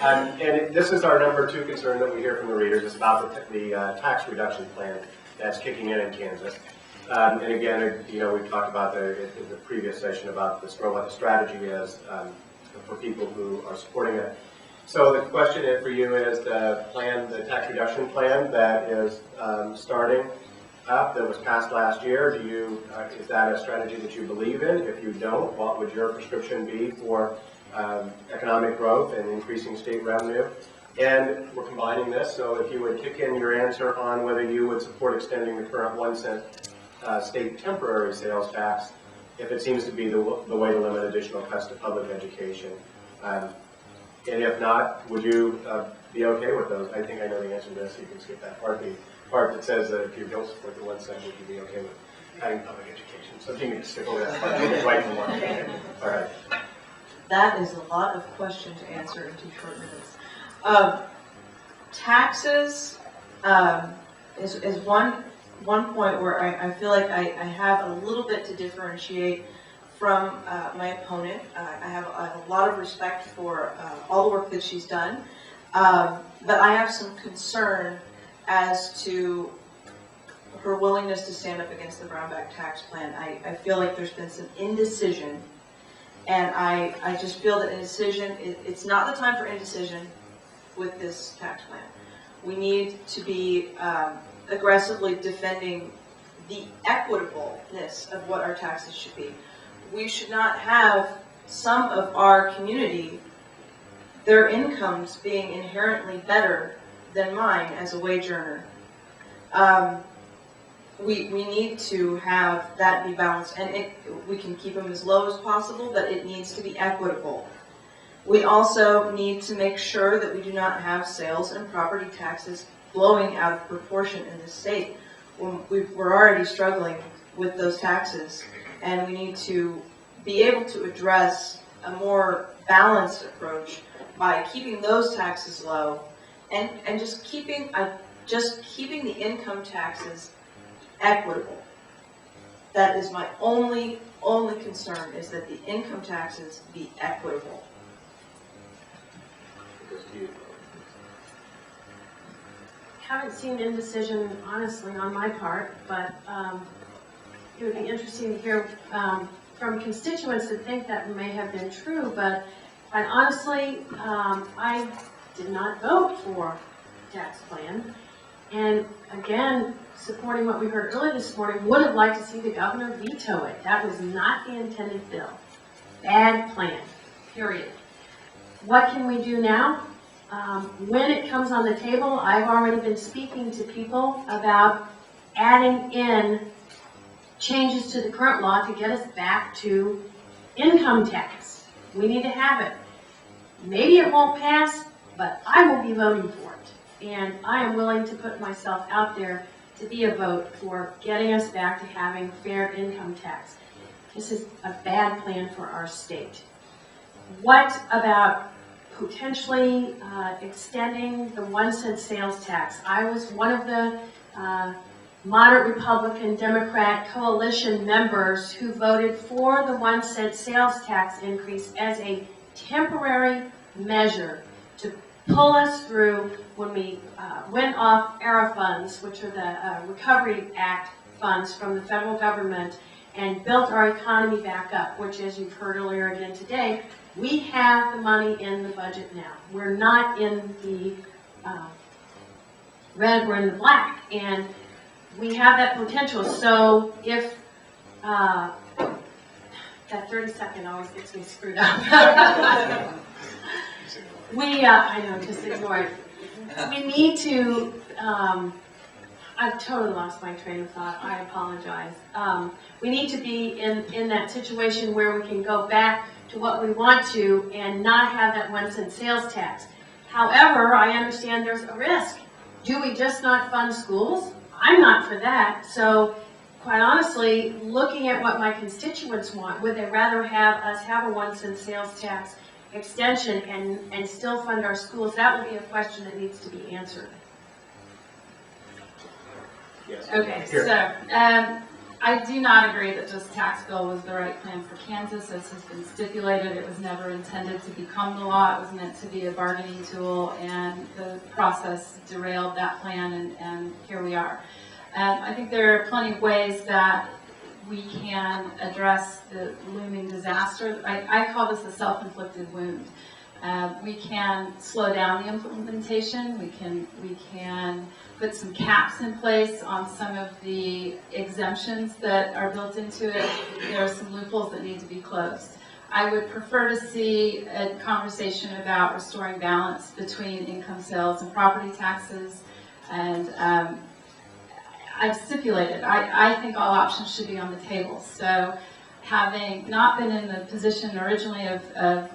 And this is our number 2 concern that we hear from the readers. It's about the tax reduction plan that's kicking in Kansas. And again, we've talked about in the previous session about what the strategy is for people who are supporting it. So the question for you is the tax reduction plan that is starting up, that was passed last year. Is that a strategy that you believe in? If you don't, what would your prescription be for economic growth and increasing state revenue? And we're combining this, so if you would kick in your answer on whether you would support extending the current 1-cent state temporary sales tax, if it seems to be the way to limit additional cuts to public education. And if not, would you be okay with those? I think I know the answer to this, so you can skip that part. The part that says that if you don't support the 1 cent, would you be okay with cutting public education? So if you can stick with that part, you can write for one. All right. That is a lot of question to answer in 2 short minutes. Taxes is one point where I feel like I have a little bit to differentiate from my opponent. I have a lot of respect for all the work that she's done, but I have some concern as to her willingness to stand up against the Brownback tax plan. I feel like there's been some indecision, and I just feel that indecision, it's not the time for indecision with this tax plan. We need to be aggressively defending the equitableness of what our taxes should be. We should not have some of our community, their incomes being inherently better than mine as a wage earner. We need to have that be balanced, and we can keep them as low as possible, but it needs to be equitable. We also need to make sure that we do not have sales and property taxes blowing out of proportion in this state. We're already struggling with those taxes, and we need to be able to address a more balanced approach by keeping those taxes low and just keeping the income taxes equitable. That is my only concern, is that the income taxes be equitable. Haven't seen indecision, honestly, on my part, but it would be interesting to hear from constituents that think that may have been true, but quite honestly, I did not vote for the tax plan. And again, supporting what we heard earlier this morning, would have liked to see the governor veto it. That was not the intended bill. Bad plan, period. What can we do now? When it comes on the table, I've already been speaking to people about adding in changes to the current law to get us back to income tax. We need to have it. Maybe it won't pass, but I will be voting for it. And I am willing to put myself out there to be a vote for getting us back to having fair income tax. This is a bad plan for our state. What about potentially extending the 1 cent sales tax? I was one of the moderate Republican Democrat coalition members who voted for the 1 cent sales tax increase as a temporary measure to pull us through when we went off ERA funds, which are the Recovery Act funds from the federal government, and built our economy back up, which, as you've heard earlier again today, we have the money in the budget now. We're not in the red, we're in the black, and we have that potential. So if that 30-second always gets me screwed up. I know, just ignore it. We need to, I've totally lost my train of thought, I apologize. We need to be in that situation where we can go back to what we want to and not have that 1 cent sales tax. However, I understand there's a risk. Do we just not fund schools? I'm not for that. So quite honestly, looking at what my constituents want, would they rather have us have a 1 cent sales tax extension and still fund our schools? That would be a question that needs to be answered. Yes. Okay, Here. so I do not agree that this tax bill was the right plan for Kansas. As has been stipulated, it was never intended to become the law. It was meant to be a bargaining tool, and the process derailed that plan, and here we are. I think there are plenty of ways that we can address the looming disaster. I call this a self-inflicted wound. We can slow down the implementation. We can put some caps in place on some of the exemptions that are built into it. There are some loopholes that need to be closed. I would prefer to see a conversation about restoring balance between income sales and property taxes. And I've stipulated, I think all options should be on the table. So having not been in the position originally of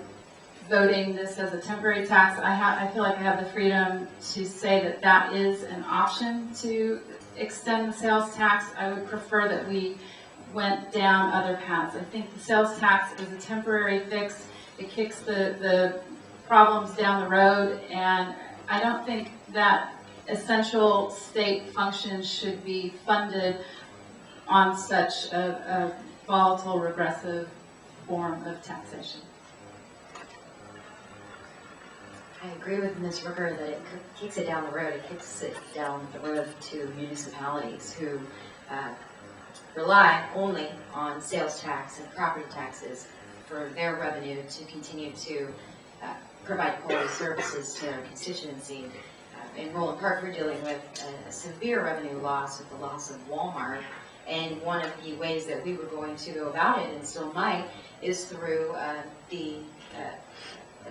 voting this as a temporary tax, I feel like I have the freedom to say that that is an option to extend the sales tax. I would prefer that we went down other paths. I think the sales tax is a temporary fix. It kicks the problems down the road, and I don't think that essential state functions should be funded on such a volatile, regressive form of taxation. I agree with Ms. Rooker that it kicks it down the road. It kicks it down the road to municipalities who rely only on sales tax and property taxes for their revenue to continue to provide quality services to their constituency. In Roland Park, we're dealing with a severe revenue loss with the loss of Walmart. And one of the ways that we were going to go about it, and still might, is through a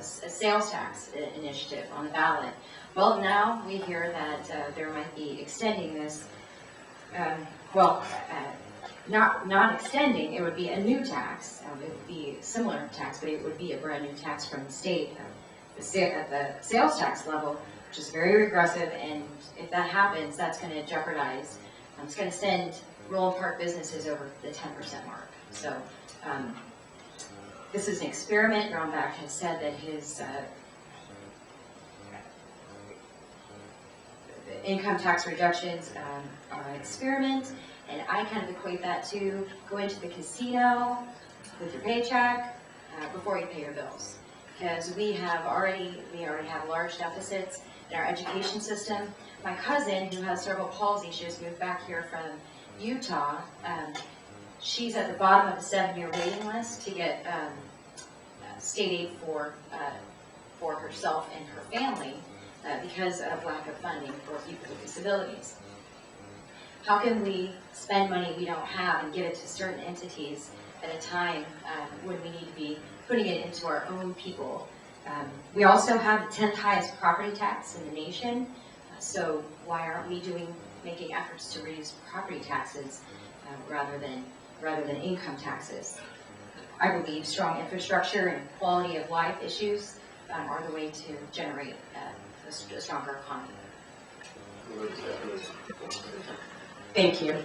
sales tax initiative on the ballot. Well, now we hear that there might be extending this, not extending, it would be a new tax. It would be a similar tax, but it would be a brand new tax from the state at the sales tax level, which is very regressive, and if that happens, that's going to jeopardize, it's going to send Roland Park businesses over the 10% mark. So this is an experiment. Brownback has said that his income tax reductions are an experiment, and I kind of equate that to go into the casino with your paycheck before you pay your bills. Because we already have large deficits in our education system. My cousin, who has cerebral palsy, she just moved back here from Utah. She's at the bottom of the 7-year waiting list to get state aid for herself and her family because of lack of funding for people with disabilities. How can we spend money we don't have and give it to certain entities at a time when we need to be putting it into our own people? We also have the 10th highest property tax in the nation, so why aren't we making efforts to reduce property taxes rather than income taxes? I believe strong infrastructure and quality of life issues are the way to generate a stronger economy. Thank you.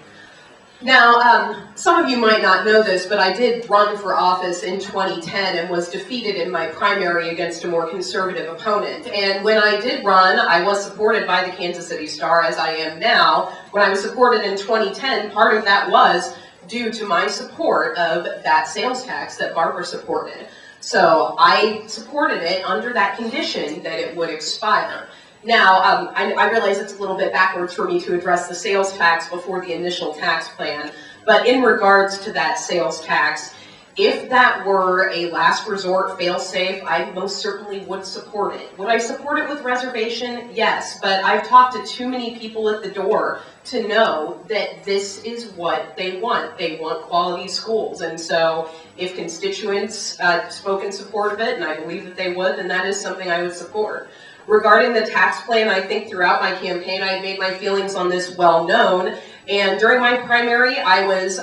Now, some of you might not know this, but I did run for office in 2010 and was defeated in my primary against a more conservative opponent. And when I did run, I was supported by the Kansas City Star, as I am now. When I was supported in 2010, part of that was due to my support of that sales tax that Barbara supported. So I supported it under that condition that it would expire. Now, I realize it's a little bit backwards for me to address the sales tax before the initial tax plan, but in regards to that sales tax, if that were a last resort fail-safe, I most certainly would support it. Would I support it with reservation? Yes, but I've talked to too many people at the door to know that this is what they want. They want quality schools, and so if constituents spoke in support of it, and I believe that they would, then that is something I would support. Regarding the tax plan, I think throughout my campaign I made my feelings on this well known, and during my primary I was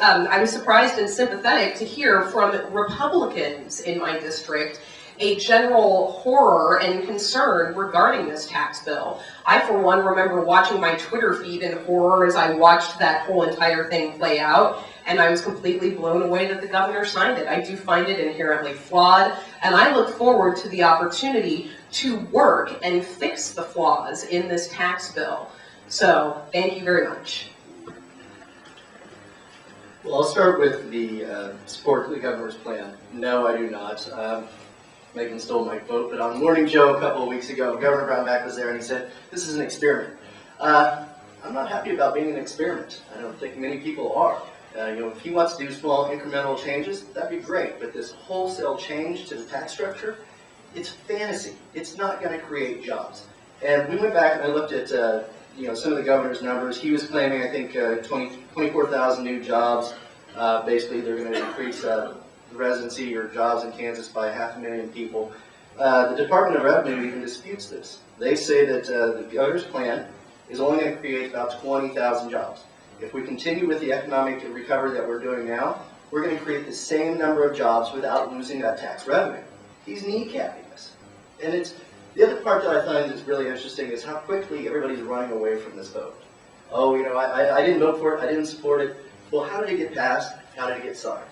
surprised and sympathetic to hear from Republicans in my district a general horror and concern regarding this tax bill. I, for one, remember watching my Twitter feed in horror as I watched that whole entire thing play out, and I was completely blown away that the governor signed it. I do find it inherently flawed, and I look forward to the opportunity to work and fix the flaws in this tax bill. So, thank you very much. Well, I'll start with the support the governor's plan. No, I do not. Megan stole my vote, but on Morning Joe a couple of weeks ago, Governor Brownback was there and he said, this is an experiment. I'm not happy about being an experiment. I don't think many people are. If he wants to do small incremental changes, that'd be great, but this wholesale change to the tax structure, it's fantasy. It's not going to create jobs. And we went back and I looked at some of the governor's numbers. He was claiming, I think, 24,000 new jobs. Basically, they're going to increase the residency or jobs in Kansas by 500,000 people. The Department of Revenue even disputes this. They say that the governor's plan is only going to create about 20,000 jobs. If we continue with the economic recovery that we're doing now, we're going to create the same number of jobs without losing that tax revenue. He's kneecapping us. And it's the other part that I find is really interesting is how quickly everybody's running away from this vote. Oh, I didn't vote for it, I didn't support it. Well, how did it get passed? How did it get signed?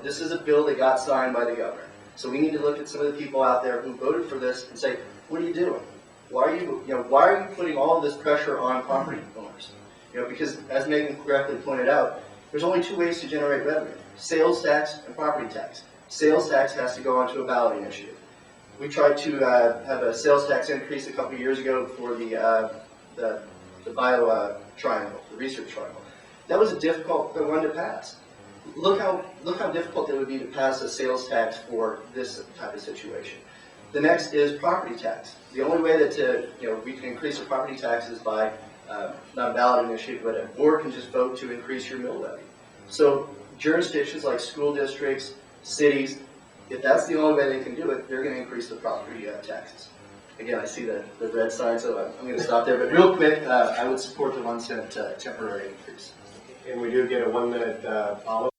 This is a bill that got signed by the governor. So we need to look at some of the people out there who voted for this and say, what are you doing? Why are you putting all of this pressure on property owners? Because as Megan correctly pointed out, there's only two ways to generate revenue: sales tax and property tax. Sales tax has to go onto a ballot initiative. We tried to have a sales tax increase a couple of years ago for the bio triangle, the research triangle. That was a difficult one to pass. Look how difficult it would be to pass a sales tax for this type of situation. The next is property tax. The only way that we can increase the property tax is by not a ballot initiative, but a board can just vote to increase your mill levy. So jurisdictions like school districts, cities, if that's the only way they can do it, they're going to increase the property taxes. Again, I see the red sign, so I'm going to stop there. But real quick, I would support the 1 cent temporary increase. And we do get a 1 minute follow.